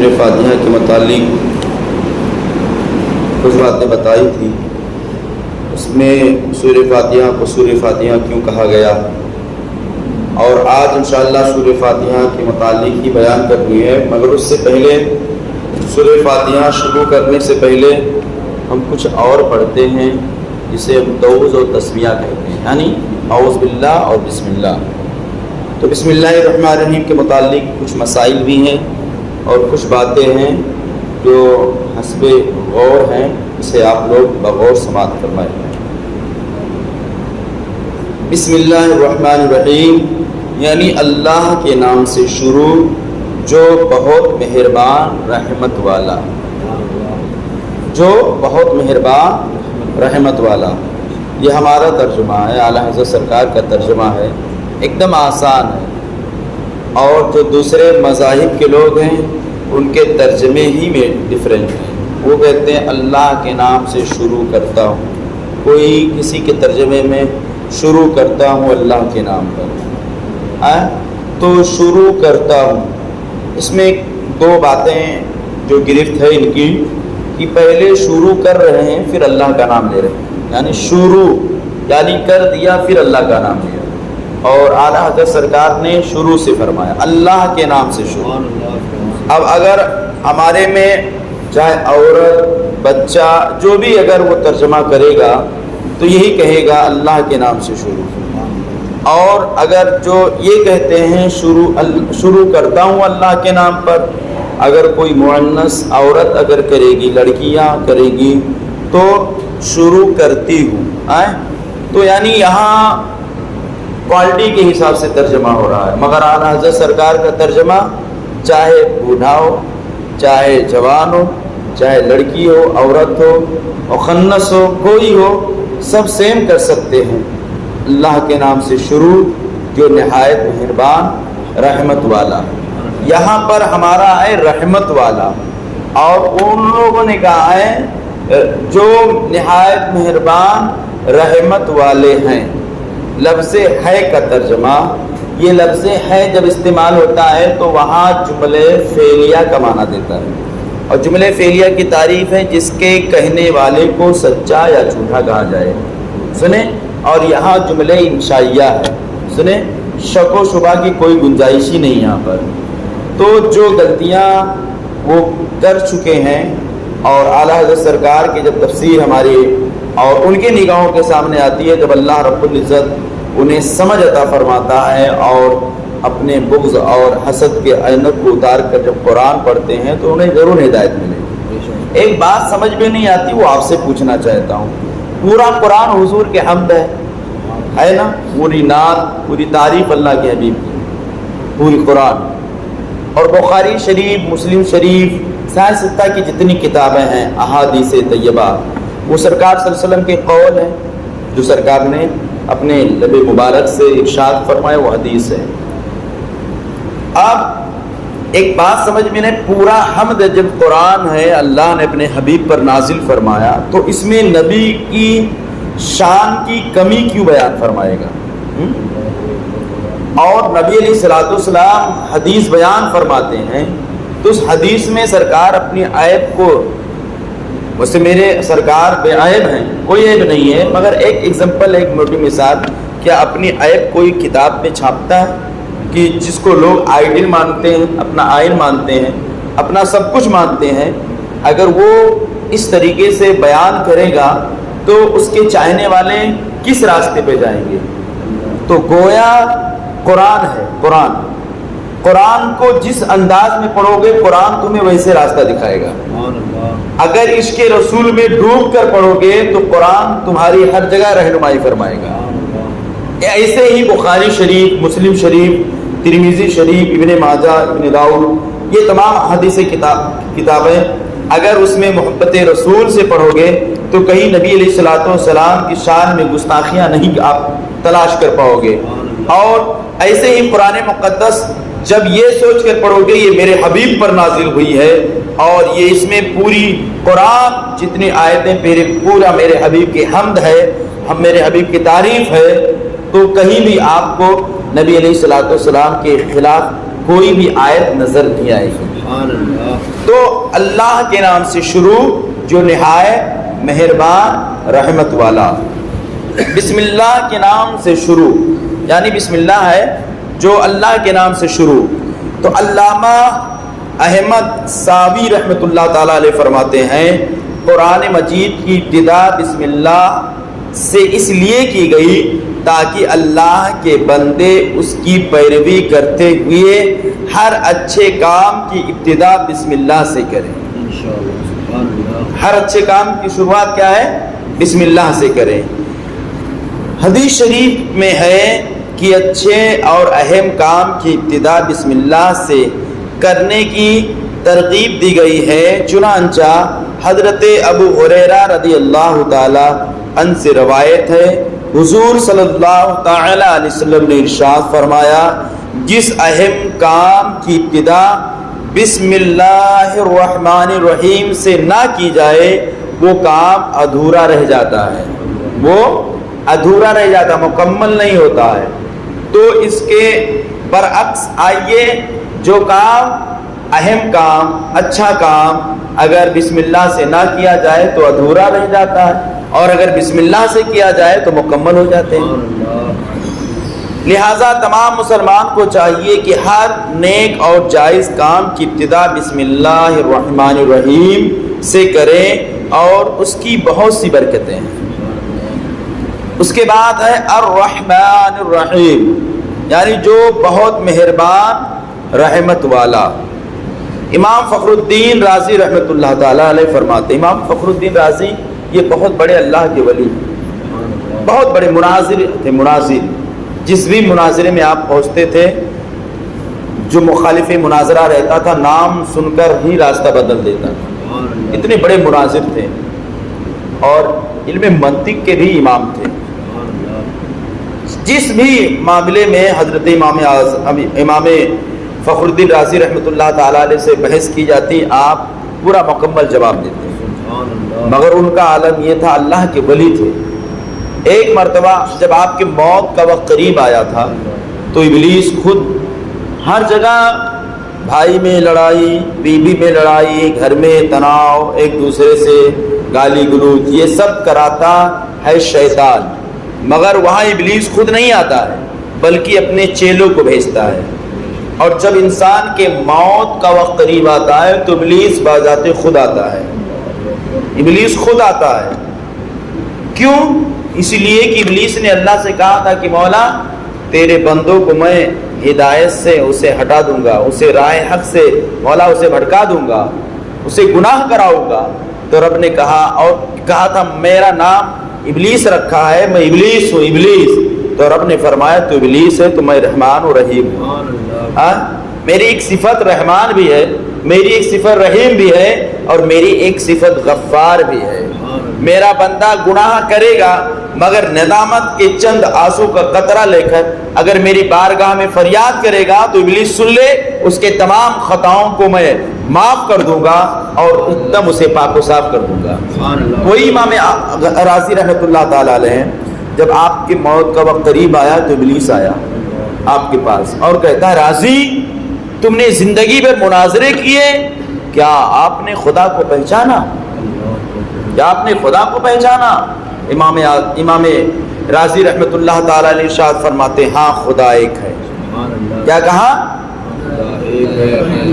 سورہ فاتحہ کے متعلق کچھ باتیں بتائی تھی۔ اس میں سورہ فاتحہ کو سورہ فاتحہ کیوں کہا گیا، اور آج انشاءاللہ سورہ فاتحہ کے متعلق ہی بیان کرنی ہے، مگر اس سے پہلے سورہ فاتحہ شروع کرنے سے پہلے ہم کچھ اور پڑھتے ہیں جسے ہم توز و تسمیہ کہتے ہیں، یعنی اعوذ باللہ اور بسم اللہ۔ تو بسم اللہ الرحمن الرحیم کے متعلق کچھ مسائل بھی ہیں اور کچھ باتیں ہیں جو حسب غور ہیں، اسے آپ لوگ بغور سماعت فرمائیں۔ بسم اللہ الرحمن الرحیم یعنی اللہ کے نام سے شروع جو بہت مہربان رحمت والا، جو بہت مہربان رحمت والا۔ یہ ہمارا ترجمہ ہے، اعلیٰ حضرت سرکار کا ترجمہ ہے، ایک دم آسان ہے، اور جو دوسرے مذاہب کے لوگ ہیں ان کے ترجمے ہی میں ڈفرینٹ ہیں۔ وہ کہتے ہیں اللہ کے نام سے شروع کرتا ہوں، کوئی کسی کے ترجمے میں شروع کرتا ہوں اللہ کے نام پر، تو شروع کرتا ہوں، اس میں دو باتیں جو گرفت ہے ان کی، کہ پہلے شروع کر رہے ہیں پھر اللہ کا نام لے رہے ہیں، یعنی شروع یعنی کر دیا پھر اللہ کا نام لیا، اور اعلیٰ حضرت سرکار نے شروع سے فرمایا اللہ کے نام سے شروع۔ اب اگر ہمارے میں چاہے عورت بچہ جو بھی اگر وہ ترجمہ کرے گا تو یہی کہے گا اللہ کے نام سے شروع، اور اگر جو یہ کہتے ہیں شروع کرتا ہوں اللہ کے نام پر، اگر کوئی مؤنث عورت اگر کرے گی، لڑکیاں کرے گی تو شروع کرتی ہوں، تو یعنی یہاں کوالٹی کے حساب سے ترجمہ ہو رہا ہے، مگر اعلیٰ حضرت سرکار کا ترجمہ چاہے بوڑھا ہو، چاہے جوان ہو، چاہے لڑکی ہو، عورت ہو، مخنث ہو، کوئی ہو، سب سیم کر سکتے ہیں۔ اللہ کے نام سے شروع جو نہایت مہربان رحمت والا، یہاں پر ہمارا ہے رحمت والا، اور ان لوگوں نے کہا ہے جو نہایت مہربان رحمت والے ہیں۔ لفظ ہے کا ترجمہ، یہ لفظ ہے جب استعمال ہوتا ہے تو وہاں جملے فعلیہ کا معنی دیتا ہے، اور جملے فعلیہ کی تعریف ہے جس کے کہنے والے کو سچا یا جھوٹا کہا جائے، سنیں، اور یہاں جملے انشائیہ ہے، سنیں، شک و شبہ کی کوئی گنجائش ہی نہیں یہاں پر۔ تو جو غلطیاں وہ کر چکے ہیں، اور اعلیٰ حضرت سرکار کی جب تفسیر ہماری اور ان کے نگاہوں کے سامنے آتی ہے، جب اللہ رب العزت انہیں سمجھ عطا فرماتا ہے اور اپنے بغض اور حسد کے عینت کو اتار کر جب قرآن پڑھتے ہیں تو انہیں ضرور ہدایت ملے۔ ایک بات سمجھ میں نہیں آتی، وہ آپ سے پوچھنا چاہتا ہوں، پورا قرآن حضور کے حمد ہے نا، پوری نعت، پوری تعریف اللہ کے حبیب کی، پوری قرآن، اور بخاری شریف، مسلم شریف، سائنس ستہ کی جتنی کتابیں ہیں، احادیث طیبہ، وہ سرکار صلی اللہ علیہ وسلم کے قول ہیں جو سرکار نے اپنے لب مبارک سے ارشاد فرمائے، وہ حدیث ہے۔ اب ایک بات سمجھ میں نہیں، پورا حمد جب قرآن ہے اللہ نے اپنے حبیب پر نازل فرمایا تو اس میں نبی کی شان کی کمی کیوں بیان فرمائے گا؟ اور نبی علیہ الصلوۃ والسلام حدیث بیان فرماتے ہیں تو اس حدیث میں سرکار اپنی عیب کو، ویسے میرے سرکار بے عیب ہیں، کوئی عیب نہیں ہے، مگر ایک ایگزامپل، ایک موٹی مثال، کیا اپنی عیب کوئی کتاب میں چھاپتا ہے کہ جس کو لوگ آئیڈل مانتے ہیں، اپنا آئین مانتے ہیں، اپنا سب کچھ مانتے ہیں، اگر وہ اس طریقے سے بیان کرے گا تو اس کے چاہنے والے کس راستے پہ جائیں گے؟ تو گویا قرآن ہے، قرآن کو جس انداز میں پڑھو گے قرآن تمہیں ویسے راستہ دکھائے گا، اگر عشق رسول میں ڈوب کر پڑھو گے تو قرآن تمہاری ہر جگہ رہنمائی فرمائے گا۔ ایسے ہی بخاری شریف، مسلم شریف، ترمذی شریف، ابن ماجہ، ابن داؤد، یہ تمام حدیث کتابیں اگر اس میں محبت رسول سے پڑھو گے تو کہیں نبی علیہ الصلوۃ والسلام کی شان میں گستاخیاں نہیں آپ تلاش کر پاؤ گے۔ اور ایسے ہی قرآن مقدس جب یہ سوچ کر پڑھو گے یہ میرے حبیب پر نازل ہوئی ہے اور یہ اس میں پوری قرآن جتنی آیتیں پورا میرے حبیب کی حمد ہے، ہم میرے حبیب کی تعریف ہے، تو کہیں بھی آپ کو نبی علیہ الصلوۃ والسلام کے خلاف کوئی بھی آیت نظر نہیں آئے گی۔ تو اللہ کے نام سے شروع جو نہایت مہربان رحمت والا. بسم اللہ کے نام سے شروع یعنی بسم اللہ ہے جو اللہ کے نام سے شروع. تو علامہ احمد ساوی رحمۃ اللہ تعالیٰ علیہ فرماتے ہیں قرآن مجید کی ابتدا بسم اللہ سے اس لیے کی گئی تاکہ اللہ کے بندے اس کی پیروی کرتے ہوئے ہر اچھے کام کی ابتدا بسم اللہ سے کریں. ہر اچھے کام کی شروعات کیا ہے؟ بسم اللہ سے کریں. حدیث شریف میں ہے کہ اچھے اور اہم کام کی ابتدا بسم اللہ سے کرنے کی ترغیب دی گئی ہے. چنانچہ حضرت ابو ہریرہ رضی اللہ تعالی عنہ سے روایت ہے حضور صلی اللہ تعالی علیہ وسلم نے ارشاد فرمایا جس اہم کام کی ابتدا بسم اللہ الرحمن الرحیم سے نہ کی جائے وہ کام ادھورا رہ جاتا ہے. وہ ادھورا رہ جاتا، مکمل نہیں ہوتا ہے. تو اس کے برعکس آئیے جو کام اہم کام اچھا کام اگر بسم اللہ سے نہ کیا جائے تو ادھورا رہ جاتا ہے اور اگر بسم اللہ سے کیا جائے تو مکمل ہو جاتے ہیں. لہٰذا تمام مسلمان کو چاہیے کہ ہر نیک اور جائز کام کی ابتدا بسم اللہ الرحمن الرحیم سے کریں اور اس کی بہت سی برکتیں ہیں. اس کے بعد ہے الرحمن الرحیم یعنی جو بہت مہربان رحمت والا. امام فخر الدین رازی رحمۃ اللہ تعالیٰ علیہ فرماتے، امام فخر الدین رازی یہ بہت بڑے اللہ کے ولی، بہت بڑے مناظر تھے. مناظر جس بھی مناظرے میں آپ پہنچتے تھے جو مخالف مناظرہ رہتا تھا نام سن کر ہی راستہ بدل دیتا تھا. اتنے بڑے مناظر تھے اور علم منطق کے بھی امام تھے. جس بھی معاملے میں حضرت امام فخر الدین رازی رحمۃ اللہ تعالیٰ علیہ سے بحث کی جاتی آپ پورا مکمل جواب دیتے. مگر ان کا عالم یہ تھا اللہ کے ولی تھے. ایک مرتبہ جب آپ کے موت کا وقت قریب آیا تھا تو ابلیس خود ہر جگہ بھائی میں لڑائی، بیوی میں لڑائی، گھر میں تناؤ، ایک دوسرے سے گالی گلوچ، یہ سب کراتا ہے شیطان. مگر وہاں ابلیس خود نہیں آتا ہے بلکہ اپنے چیلوں کو بھیجتا ہے. اور جب انسان کے موت کا وقت قریب آتا ہے تو ابلیس بذات خود آتا ہے. ابلیس خود آتا ہے. کیوں؟ اس لیے کہ ابلیس نے اللہ سے کہا تھا کہ مولا تیرے بندوں کو میں ہدایت سے اسے ہٹا دوں گا، اسے راہ حق سے مولا اسے بھٹکا دوں گا، اسے گناہ کراؤں گا. تو رب نے کہا اور کہا تھا میرا نام ابلیس رکھا ہے، میں ابلیس ہوں ابلیس. تو رب نے فرمایا تو ابلیس ہے تو میں رحمان و رحیم ہوں. میری ایک صفت رحمان بھی ہے، میری ایک صفت رحیم بھی ہے اور میری ایک صفت غفار بھی ہے. میرا بندہ گناہ کرے گا مگر ندامت کے چند آنسو کا قطرہ لے کر اگر میری بارگاہ میں فریاد کرے گا تو ابلیس سن لے، اس کے تمام خطاؤں کو میں معاف کر دوں گا اور ایک دم اسے پاک و صاف کر دوں گا. وہی امام رازی رحمۃ اللہ تعالیٰ علیہ جب آپ کی موت کا وقت قریب آیا تو ابلیس آیا آپ کے پاس اور کہتا ہے رازی تم نے زندگی میں مناظرے کیے، کیا آپ نے خدا کو پہچانا؟ کیا آپ نے خدا کو پہچانا؟ امام رازی رحمۃ اللہ تعالیٰ علیہ ارشاد فرماتے ہاں خدا ایک ہے. کیا کہا؟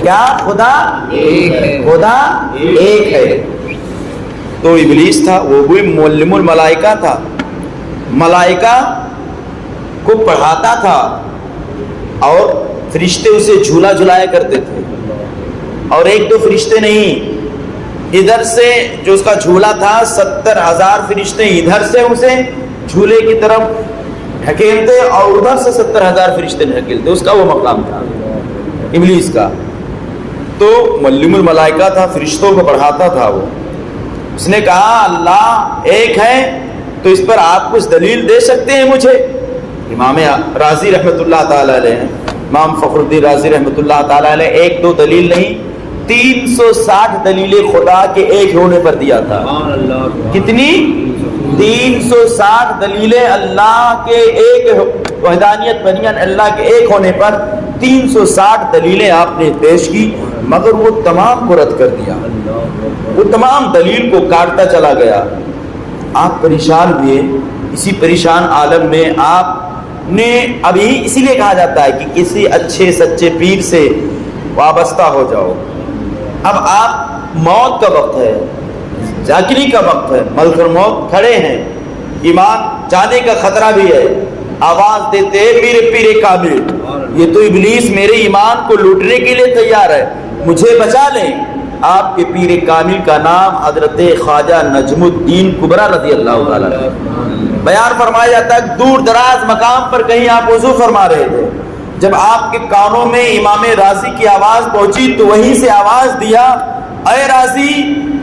کیا خدا ایک ہے؟ خدا ایک ہے. تو ابلیس تھا وہ بھی معلم الملائکہ تھا، ملائکہ کو پڑھاتا تھا اور فرشتے اسے جھولا جھلایا کرتے تھے. اور ایک دو فرشتے نہیں، ادھر سے جو اس کا جھولا تھا 70,000 فرشتے ادھر سے اسے جھولے کی طرف ڈھکیلتے اور ادھر سے 70,000 فرشتے ڈھکیلتے. اس کا وہ مقام تھا ابلیس کا. تو معلم الملائکہ تھا، فرشتوں کو پڑھاتا تھا وہ. اس نے کہا اللہ ایک ہے تو اس پر آپ کچھ دلیل دے سکتے ہیں مجھے؟ امام رازی رحمۃ اللہ تعالیٰ علیہ، امام فخر الدین رازی رحمۃ اللہ تعالیٰ علیہ ایک دو دلیل نہیں 360 دلیلیں خدا کے ایک ہونے پر دیا تھا. کتنی؟ 360 دلیلیں اللہ کے ایک وحدانیت بنیان اللہ کے ایک ہونے پر 360 دلیلیں آپ نے پیش کی، مگر وہ تمام کو رد کر دیا، وہ تمام دلیل کو کاٹتا چلا گیا۔ آپ پریشان ہوئے۔ اسی پریشان عالم میں آپ نے ابھی اسی لیے کہا جاتا ہے کہ کسی اچھے سچے پیر سے وابستہ ہو جاؤ۔ اب آپ موت کا وقت ہے، جاگنے کا وقت ہے، ملک الموت کھڑے ہیں، ایمان جانے کا خطرہ بھی ہے، آواز دیتے میرے پیر کامل، یہ تو ابلیس میرے ایمان کو لوٹنے کے لیے تیار ہے، مجھے بچا لیں۔ آپ کے پیر کامل کا نام حضرت خواجہ نجم الدین کبریٰ رضی اللہ تعالیٰ عنہ۔ بیان فرمایا جاتا ہے دور دراز مقام پر کہیں آپ وضو فرما رہے تھے، جب آپ کے کانوں میں امام راضی کی آواز پہنچی تو وہیں سے آواز دیا، اے راضی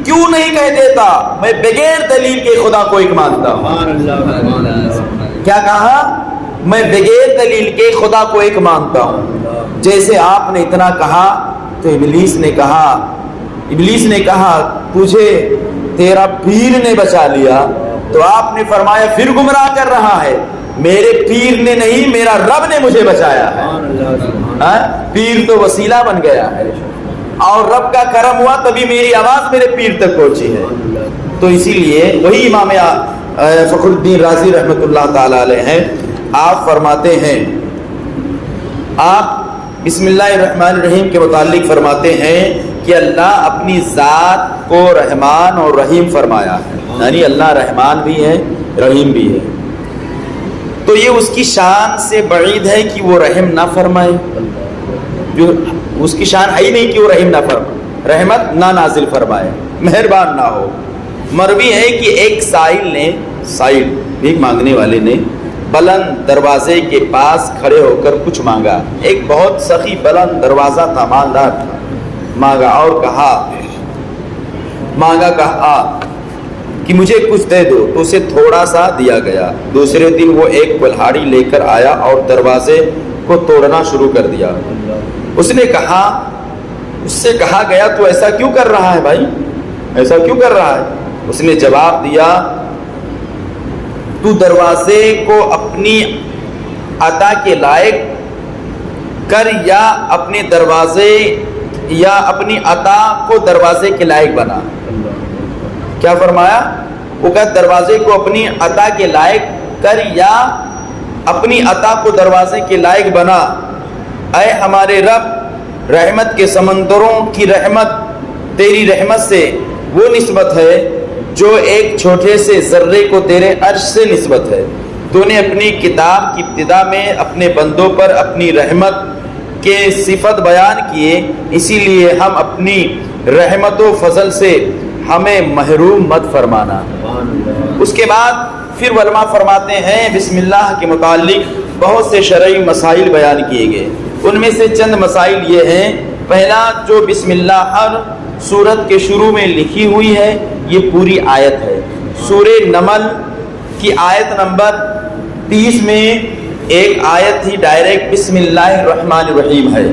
کیوں نہیں کہہ دیتا میں بغیر دلیل کے خدا کو ایک مانتا ہوں۔ کیا کہا؟ میں بغیر دلیل کے خدا کو ایک مانتا ہوں۔ جیسے آپ نے اتنا کہا تو ابلیس نے کہا تجھے تیرا پیر نے بچا لیا، تو آپ نے فرمایا پھر گمراہ کر رہا ہے، میرے پیر نے نہیں میرا رب نے مجھے بچایا ہے۔ پیر تو وسیلہ بن گیا ہے اور رب کا کرم ہوا تبھی میری آواز میرے پیر تک پہنچی ہے۔ تو اسی لیے وہی امام فخر الدین رازی رحمۃ اللہ تعالی علیہ ہیں، آپ فرماتے ہیں، آپ بسم اللہ الرحمن الرحیم کے متعلق فرماتے ہیں کہ اللہ اپنی ذات کو رحمان اور رحیم فرمایا ہے، یعنی اللہ رحمان بھی ہے رحیم بھی ہے، تو یہ اس کی شان سے بعید ہے کہ وہ رحم نہ فرمائے، جو اس کی شان ہے ہی نہیں کہ وہ رحم نہ فرمائے، رحمت نہ نازل فرمائے، مہربان نہ ہو۔ مروی ہے کہ ایک سائل بھیک مانگنے والے نے بلند دروازے کے پاس کھڑے ہو کر کچھ مانگا، ایک بہت سخی بلند دروازہ تھا، مالدار تھا، مانگا اور کہا کہ مجھے کچھ دے دو، تو اسے تھوڑا سا دیا گیا۔ دوسرے دن وہ ایک کلہاڑی لے کر آیا اور دروازے کو توڑنا شروع کر دیا۔ اس سے کہا گیا تو ایسا کیوں کر رہا ہے بھائی، ایسا کیوں کر رہا ہے؟ اس نے جواب دیا تو دروازے کو اپنی عطا کے لائق کر یا اپنے دروازے یا اپنی عطا کو دروازے کے لائق بنا۔ کیا فرمایا؟ وہ کہ دروازے کو اپنی عطا کے لائق کر یا اپنی عطا کو دروازے کے لائق بنا۔ اے ہمارے رب، رحمت کے سمندروں کی رحمت تیری رحمت سے وہ نسبت ہے جو ایک چھوٹے سے ذرے کو تیرے عرش سے نسبت ہے۔ تو نے اپنی کتاب کی ابتدا میں اپنے بندوں پر اپنی رحمت کے صفت بیان کیے، اسی لیے ہم اپنی رحمت و فضل سے ہمیں محروم مت فرمانا۔ اس کے بعد پھر علماء فرماتے ہیں بسم اللہ کے متعلق بہت سے شرعی مسائل بیان کیے گئے، ان میں سے چند مسائل یہ ہیں۔ پہلا، جو بسم اللہ ہر سورت کے شروع میں لکھی ہوئی ہے یہ پوری آیت ہے۔ سورہ نمل کی آیت نمبر 30 میں ایک آیت ہی ڈائریکٹ بسم اللہ الرحمن الرحیم ہے،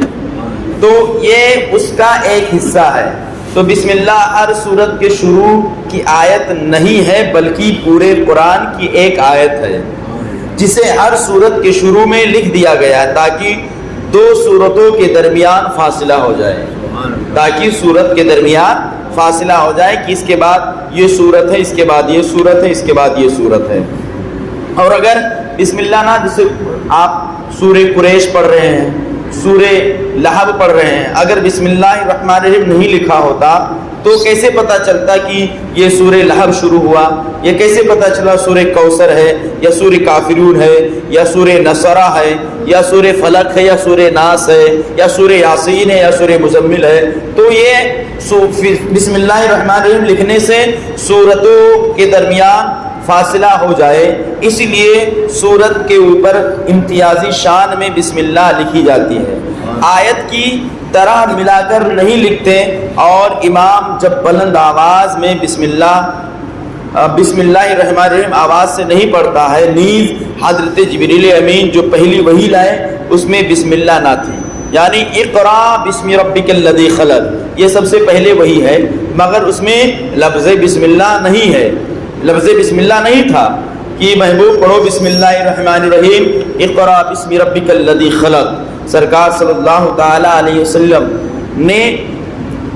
تو یہ اس کا ایک حصہ ہے۔ تو بسم اللہ ہر سورت کے شروع کی آیت نہیں ہے بلکہ پورے قرآن کی ایک آیت ہے، جسے ہر سورت کے شروع میں لکھ دیا گیا ہے تاکہ دو سورتوں کے درمیان فاصلہ ہو جائے، تاکہ سورت کے درمیان فاصلہ ہو جائے کہ اس کے بعد یہ سورت ہے، اس کے بعد یہ سورت ہے، اس کے بعد یہ سورت ہے۔ اور اگر بسم اللہ نہ، جسے آپ سورہ قریش پڑھ رہے ہیں، سورہ لہب پڑھ رہے ہیں، اگر بسم اللہ الرحمن الرحیم نہیں لکھا ہوتا تو کیسے پتہ چلتا کہ یہ سورہ لہب شروع ہوا؟ یہ کیسے پتہ چلا سورہ کوثر ہے یا سورہ کافرون ہے یا سورہ نصرہ ہے یا سورہ فلق ہے یا سورہ ناس ہے یا سورہ یاسین ہے یا سورہ مزمل ہے؟ تو یہ بسم اللہ الرحمن الرحیم لکھنے سے سورتوں کے درمیان فاصلہ ہو جائے، اس لیے سورت کے اوپر امتیازی شان میں بسم اللہ لکھی جاتی ہے، آیت کی طرح ملا کر نہیں لکھتے۔ اور امام جب بلند آواز میں بسم اللہ الرحمن الرحیم آواز سے نہیں پڑھتا ہے، نیز حضرت جبریل امین جو پہلی وحی لائے اس میں بسم اللہ نہ تھی، یعنی اقرا بسم ربک الذی خلق، یہ سب سے پہلے وحی ہے، مگر اس میں لفظ بسم اللہ نہیں ہے، لفظ بسم اللہ نہیں تھا۔ کہ محبوب پڑھو بسم اللہ الرحمن الرحیم، اقرا بسم ربک الذی خلق۔ سرکار صلی اللہ تعالیٰ علیہ وسلم نے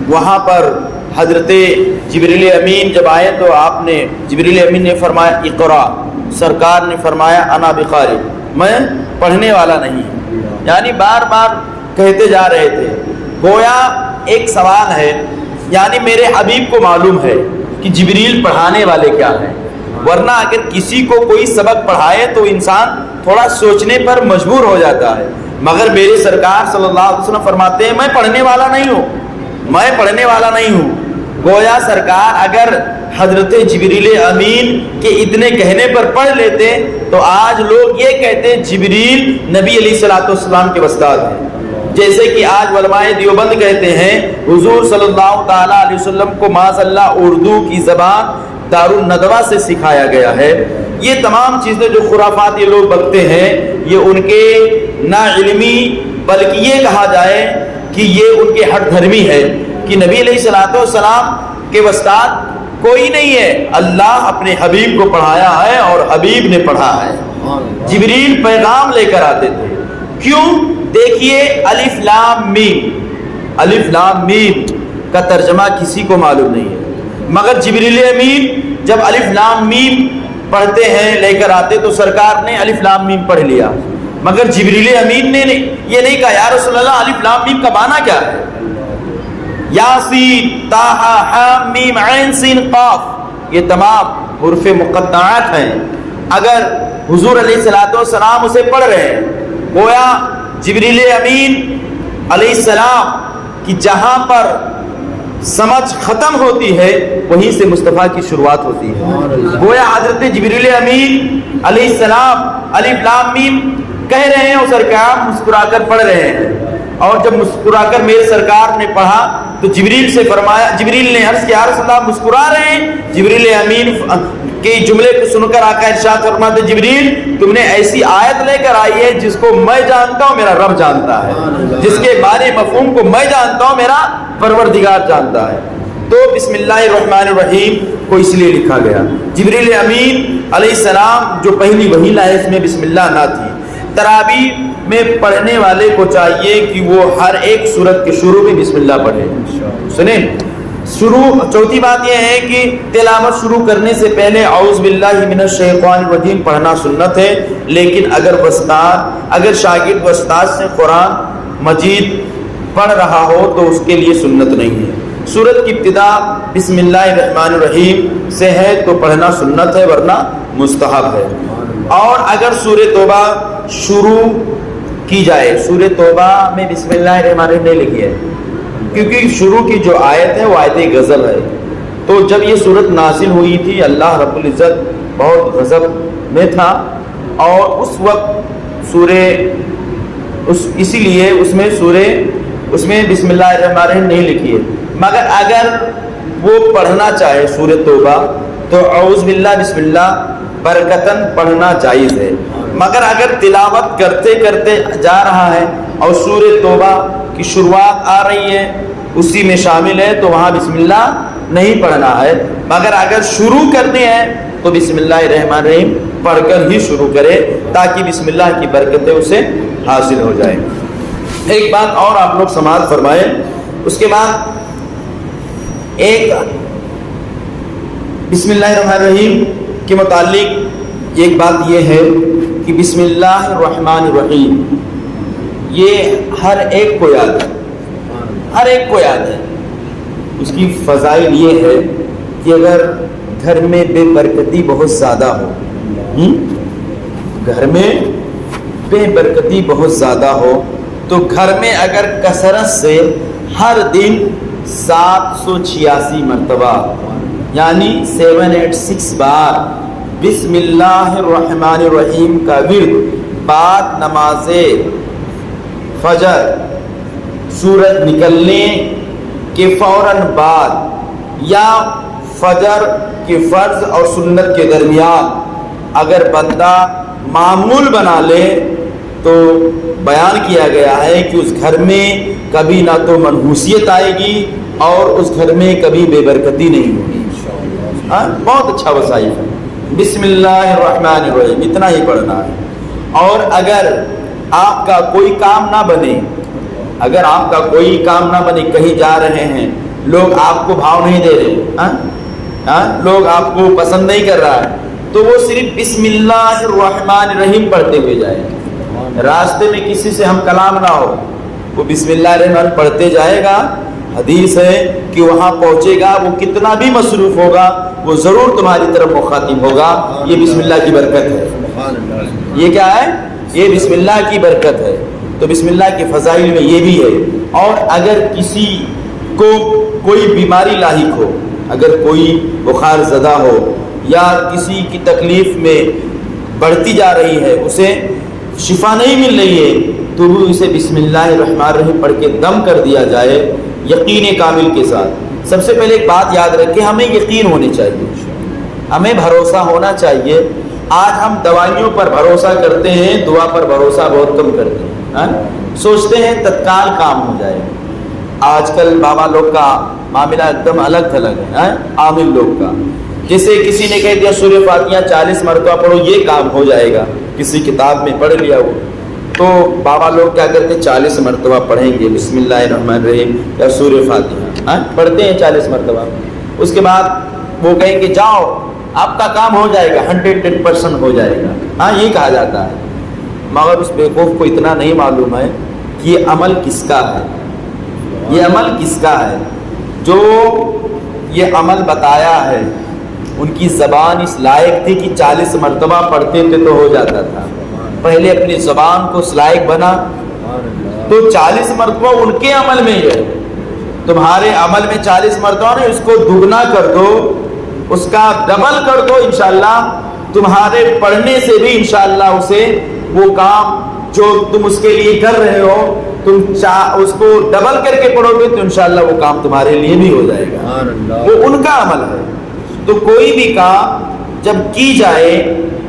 وہاں پر حضرت جبریل امین جب آئے تو آپ نے جبریل امین نے فرمایا اقرا، سرکار نے فرمایا انا بقاری، میں پڑھنے والا نہیں، یعنی بار بار کہتے جا رہے تھے۔ گویا ایک سوال ہے، یعنی میرے حبیب کو معلوم ہے کہ جبریل پڑھانے والے کیا ہیں، ورنہ اگر کسی کو کوئی سبق پڑھائے تو انسان تھوڑا سوچنے پر مجبور ہو جاتا ہے، مگر میرے سرکار صلی اللہ علیہ وسلم فرماتے ہیں میں پڑھنے والا نہیں ہوں، میں پڑھنے والا نہیں ہوں۔ گویا سرکار اگر حضرت جبریل امین کے اتنے کہنے پر پڑھ لیتے تو آج لوگ یہ کہتے جبریل نبی علیہ الصلوۃ والسلام کے استاد ہیں، جیسے کہ آج علماء دیوبند کہتے ہیں حضور صلی اللہ تعالیٰ علیہ وسلم کو معاذ اللہ اردو کی زبان دارالندوہ سے سکھایا گیا ہے۔ یہ تمام چیزیں جو خرافات یہ لوگ بکتے ہیں یہ ان کے نا علمی، بلکہ یہ کہا جائے کہ یہ ان کے ہٹ دھرمی ہے کہ نبی علیہ الصلوۃ والسلام کے استاد کوئی نہیں ہے، اللہ اپنے حبیب کو پڑھایا ہے اور حبیب نے پڑھا ہے۔ جبریل پیغام لے کر آتے تھے، کیوں؟ دیکھیے الف لام میم، الف لام میم کا ترجمہ کسی کو معلوم نہیں ہے، مگر جبریل امین جب الف لام میم پڑھتے ہیں لے کر آتے تو سرکار نے الف لام میم پڑھ لیا، مگر جبریل امین نے یہ نہیں کہا یا رسول اللہ الف لام میم کا معنی کیا ہے، یاسین طٰ حم میم عین سین قاف، یہ تمام حروف مقطعات ہیں، اگر حضور علیہ الصلوۃ والسلام اسے پڑھ رہے ہیں، گویا جبریل امین علیہ السلام کی جہاں پر سمجھ ختم ہوتی ہے وہیں سے مصطفیٰ کی شروعات ہوتی ہے۔ گویا حضرت جبریل امین علیہ السلام الف لام میم کہہ رہے ہیں اور سرکار مسکرا کر پڑھ رہے ہیں، اور جب مسکرا کر میرے سرکار نے پڑھا تو جبریل سے فرمایا، جبریل نے عرض کیا یا رسول اللہ مسکرا رہے ہیں؟ جبریل امین کے جملے کو سن کر آقا ارشاد فرماتے جبریل تم نے ایسی آیت لے کر آئی ہے جس کو میں جانتا ہوں میرا رب جانتا ہے، جس کے بارے مفہوم کو میں جانتا ہوں میرا پروردگار جانتا ہے۔ تو بسم اللہ الرحمن الرحیم کو اس لیے لکھا گیا۔ جبریل امین علیہ السلام جو پہلی وحی لائے اس میں بسم اللہ نہ تھی۔ تراویح میں پڑھنے والے کو چاہیے کہ وہ ہر ایک سورت کے شروع میں بسم اللہ پڑھے۔ سنیں، چوتھی بات یہ ہے کہ تلاوت شروع کرنے سے پہلے اعوذ باللہ من الشیطان الرجیم پڑھنا سنت ہے، لیکن اگر شاگرد استاد سے قرآن مجید پڑھ رہا ہو تو اس کے لیے سنت نہیں ہے۔ سورت کی ابتدا بسم اللہ الرحمن الرحیم سے ہے تو پڑھنا سنت ہے ورنہ مستحب ہے۔ اور اگر سورہ توبہ شروع کی جائے، سورہ توبہ میں بسم اللہ الرحمن الرحیم نہیں لکھی ہے کیونکہ شروع کی جو آیت ہے وہ آیت غضب ہے، تو جب یہ سورت نازل ہوئی تھی اللہ رب العزت بہت غضب میں تھا اور اس وقت اسی لیے اس میں بسم اللہ الرحمن الرحیم نہیں لکھی ہے، مگر اگر وہ پڑھنا چاہے سورہ توبہ تو اعوذ باللہ بسم اللہ برکتاً پڑھنا جائز ہے، مگر اگر تلاوت کرتے کرتے جا رہا ہے اور سورہ توبہ کی شروعات آ رہی ہے اسی میں شامل ہے تو وہاں بسم اللہ نہیں پڑھنا ہے، مگر اگر شروع کرنی ہے تو بسم اللہ الرحمن الرحیم پڑھ کر ہی شروع کرے تاکہ بسم اللہ کی برکتیں اسے حاصل ہو جائیں۔ ایک بات اور آپ لوگ سماعت فرمائیں، اس کے بعد ایک بسم اللہ الرحمن الرحیم کے متعلق ایک بات یہ ہے کہ بسم اللہ الرحمن الرحیم یہ ہر ایک کو یاد ہے، ہر ایک کو یاد ہے۔ اس کی فضائل یہ ہے کہ اگر گھر میں بے برکتی بہت زیادہ ہو، گھر میں بے برکتی بہت زیادہ ہو تو گھر میں اگر کثرت سے ہر دن 786 مرتبہ یعنی 786 بار بسم اللہ الرحمن الرحیم کا ورد بعد نماز فجر سورج نکلنے کے فوراً بعد یا فجر کے فرض اور سنت کے درمیان اگر بندہ معمول بنا لے تو بیان کیا گیا ہے کہ اس گھر میں کبھی نہ تو منحوسیت آئے گی اور اس گھر میں کبھی بے برکتی نہیں ہوگی۔ بہت اچھا وظائف ہے، بسم اللہ الرحمن الرحیم اتنا ہی پڑھنا ہے۔ اور اگر آپ کا کوئی کام نہ بنے، اگر آپ کا کوئی کام نہ بنے، کہیں جا رہے ہیں، لوگ آپ کو بھاؤ نہیں دے رہے، لوگ آپ کو پسند نہیں کر رہا ہے، تو وہ صرف بسم اللہ الرحمن الرحیم پڑھتے ہوئے جائے۔ راستے میں کسی سے ہم کلام نہ ہو، وہ بسم اللہ الرحمن پڑھتے جائے گا۔ حدیث ہے کہ وہاں پہنچے گا، وہ کتنا بھی مصروف ہوگا وہ ضرور تمہاری طرف مخاطب ہوگا۔ یہ بسم اللہ کی برکت ہے۔ یہ کیا ہے؟ یہ بسم اللہ کی برکت ہے۔ تو بسم اللہ کے فضائل میں یہ بھی ہے۔ اور اگر کسی کو کوئی بیماری لاحق ہو، اگر کوئی بخار زدہ ہو یا کسی کی تکلیف میں بڑھتی جا رہی ہے، اسے شفا نہیں مل رہی ہے، تو وہ اسے بسم اللہ الرحمن الرحیم پڑھ کے دم کر دیا جائے یقین کامل کے ساتھ۔ سب سے پہلے ایک بات یاد رکھیں، ہمیں یقین ہونی چاہیے، ہمیں بھروسہ ہونا چاہیے۔ آج ہم دوائیوں پر بھروسہ کرتے ہیں، دعا پر بھروسہ بہت کم کرتے ہیں، سوچتے ہیں تتکال کام ہو جائے۔ آج کل بابا لوگ کا معاملہ ایک دم الگ تھلگ ہے، عامل لوگ کا۔ جیسے کسی نے کہہ دیا سورہ فاتحہ 40 مرتبہ پڑھو یہ کام ہو جائے گا، کسی کتاب میں پڑھ لیا وہ، تو بابا لوگ کیا کرتے ہیں 40 مرتبہ پڑھیں گے بسم اللہ الرحمن الرحیم یا سورہ فاتحہ، پڑھتے ہیں 40 مرتبہ۔ اس کے بعد وہ کہیں کہ جاؤ آپ کا کام ہو جائے گا، 110% ہو جائے گا، یہ کہا جاتا ہے۔ مگر اس بیوقوف کو اتنا نہیں معلوم ہے کہ یہ عمل کس کا ہے، یہ عمل کس کا ہے۔ جو یہ عمل بتایا ہے ان کی زبان اس لائق تھی کہ 40 مرتبہ پڑھتے تھے تو ہو جاتا تھا۔ پہلے اپنی زبان کو اس لائق بنا تو 40 مرتبہ ان کے عمل میں ہے، تمہارے عمل میں 40 مرتبہ نہیں، اس کو دگنا کر دو، اس کا ڈبل کر دو، انشاءاللہ تمہارے پڑھنے سے بھی انشاءاللہ اسے وہ کام جو تم اس کے لیے کر رہے ہو، تم اس کو ڈبل کر کے پڑھو گے تو انشاءاللہ وہ کام تمہارے لیے بھی ہو جائے گا۔ وہ ان کا عمل ہے۔ تو کوئی بھی کام جب کی جائے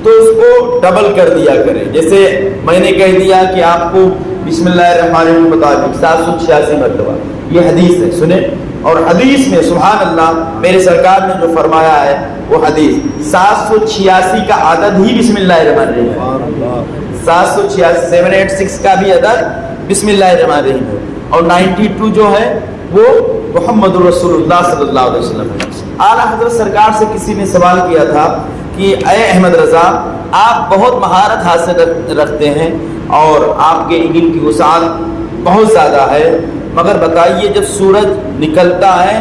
تو اس کو ڈبل کر دیا کرے۔ جیسے میں نے کہہ دیا کہ آپ کو بسم اللہ الرحمن الرحیم بتا دیں 786 مرتبہ، یہ حدیث ہے، سنیں۔ اور حدیث میں سبحان اللہ میرے سرکار نے جو فرمایا ہے وہ حدیث 786 کا عدد ہی بسم اللہ الرحمن الرحیم ہے۔ 786 786 کا بھی عدد بسم اللہ الرحمن الرحیم ہے، اور 92 جو ہے وہ محمد رسول اللہ صلی اللہ علیہ وسلم ہے۔ اعلیٰ حضرت سرکار سے کسی نے سوال کیا تھا کہ اے احمد رضا آپ بہت مہارت حاصل رکھتے ہیں اور آپ کے علم کی وسعت بہت زیادہ ہے، مگر بتائیے جب سورج نکلتا ہے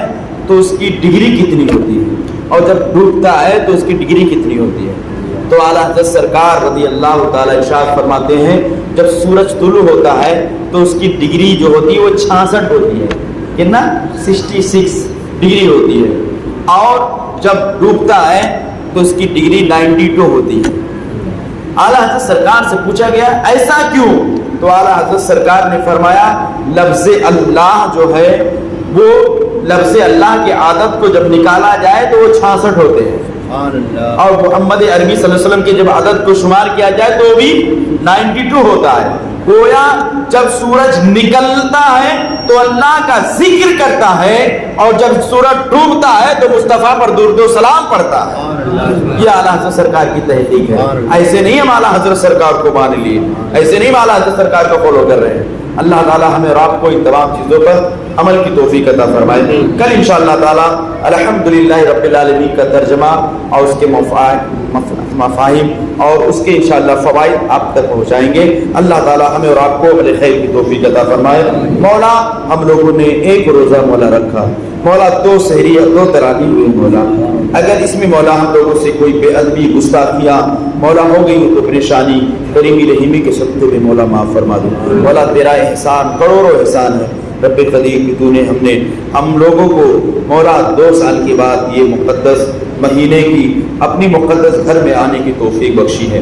تو اس کی ڈگری کتنی ہوتی ہے اور جب ڈوبتا ہے تو اس کی ڈگری کتنی ہوتی ہے؟ تو اعلیٰ حضرت سرکار رضی اللہ تعالی ارشاد فرماتے ہیں جب سورج طلوع ہوتا ہے تو اس کی ڈگری جو ہوتی ہے وہ 66 ہوتی ہے، کتنا 66 ڈگری ہوتی ہے، اور جب ڈوبتا ہے تو اس کی ڈگری 92 ہوتی ہے۔ اعلیٰ حضرت سرکار سے پوچھا گیا ایسا کیوں؟ تو اعلیٰ حضرت سرکار نے فرمایا لفظ اللہ جو ہے وہ لفظ اللہ کی عادت کو جب نکالا جائے تو وہ 66 ہوتے ہیں، اور محمد عربی صلی اللہ علیہ وسلم کی جب عدد کو شمار کیا جائے تو وہ بھی 92 ہوتا ہے۔ گویا جب سورج نکلتا ہے تو اللہ کا ذکر کرتا ہے، اور جب سورج ڈوبتا ہے تو مصطفیٰ پر درود و سلام پڑھتا ہے۔ یہ اعلیٰ حضرت سرکار کی تحقیق ہے۔ ایسے نہیں ہم اعلیٰ حضرت سرکار کو مان لیے، ایسے نہیں ہم اعلیٰ حضرت سرکار کو فالو کر رہے ہیں۔ اللہ تعالیٰ ہمیں اور آپ کو ان تمام چیزوں پر عمل کی توفیق عطا فرمائے۔ کل انشاءاللہ تعالیٰ الحمدللہ رب العالمین کا ترجمہ اور اس کے مفاہیم اور اس کے انشاءاللہ فوائد آپ تک پہنچائیں گے۔ اللہ تعالیٰ ہمیں اور آپ کو عمل خیر کی توفیق عطا فرمائے۔ مولا ہم لوگوں نے ایک روزہ مولا رکھا، مولا 2 سحری 2 تراویح ہوئی مولا، اگر اس میں مولا ہم لوگوں سے کوئی بے ادبی گستاخیاں مولا ہو گئی تو پریشانی کریمی رحیمی کے صدقے میں مولا معاف فرما دو۔ مولا تیرا احسان کروڑوں احسان ہے رب قدیر کہ تو نے ہم لوگوں کو مولا 2 سال کے بعد یہ مقدس مہینے کی اپنی مقدس گھر میں آنے کی توفیق بخشی ہے۔